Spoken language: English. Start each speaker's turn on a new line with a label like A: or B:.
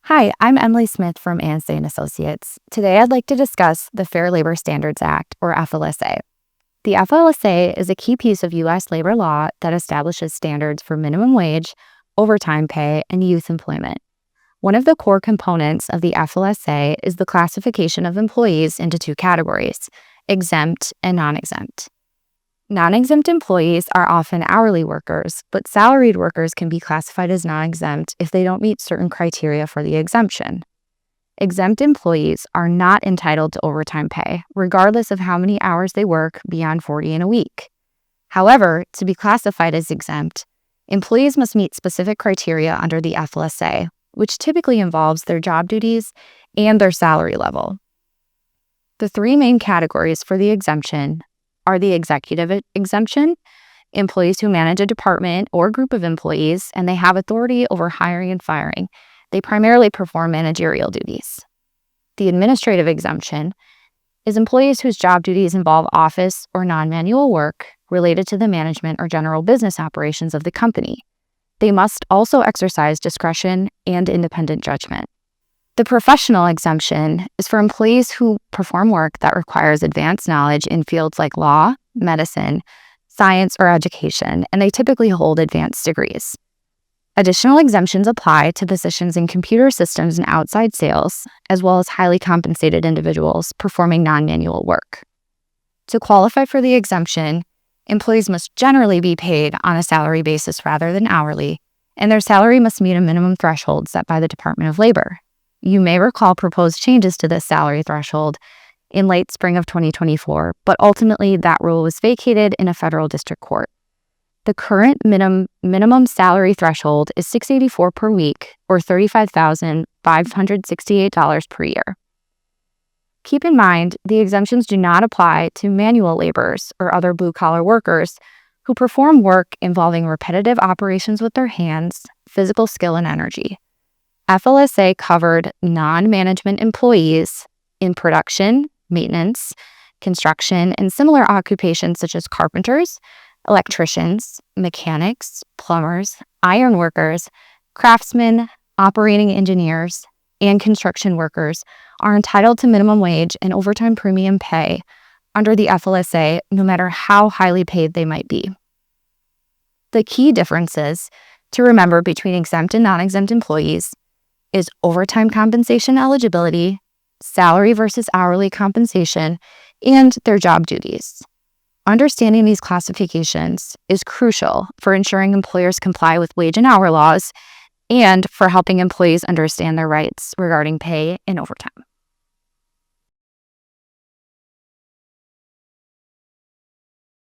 A: Hi, I'm Emily Smith from Ansay and Associates. Today I'd like to discuss the Fair Labor Standards Act, or FLSA. The FLSA is a key piece of U.S. labor law that establishes standards for minimum wage, overtime pay, and youth employment. One of the core components of the FLSA is the classification of employees into two categories, exempt and non-exempt. Non-exempt employees are often hourly workers, but salaried workers can be classified as non-exempt if they don't meet certain criteria for the exemption. Exempt employees are not entitled to overtime pay, regardless of how many hours they work beyond 40 in a week. However, to be classified as exempt, employees must meet specific criteria under the FLSA, which typically involves their job duties and their salary level. The three main categories for the exemption are the executive exemption, employees who manage a department or group of employees, and they have authority over hiring and firing. They primarily perform managerial duties. The administrative exemption is employees whose job duties involve office or non-manual work related to the management or general business operations of the company. They must also exercise discretion and independent judgment. The professional exemption is for employees who perform work that requires advanced knowledge in fields like law, medicine, science, or education, and they typically hold advanced degrees. Additional exemptions apply to positions in computer systems and outside sales, as well as highly compensated individuals performing non-manual work. To qualify for the exemption, employees must generally be paid on a salary basis rather than hourly, and their salary must meet a minimum threshold set by the Department of Labor. You may recall proposed changes to this salary threshold in late spring of 2024, but ultimately that rule was vacated in a federal district court. The current minimum salary threshold is $684 per week, or $35,568 per year. Keep in mind, the exemptions do not apply to manual laborers or other blue-collar workers who perform work involving repetitive operations with their hands, physical skill, and energy. FLSA covered non-management employees in production, maintenance, construction, and similar occupations such as carpenters, electricians, mechanics, plumbers, iron workers, craftsmen, operating engineers, and construction workers are entitled to minimum wage and overtime premium pay under the FLSA, no matter how highly paid they might be. The key differences to remember between exempt and non-exempt employees is overtime compensation eligibility, salary versus hourly compensation, and their job duties. Understanding these classifications is crucial for ensuring employers comply with wage and hour laws and for helping employees understand their rights regarding pay and overtime.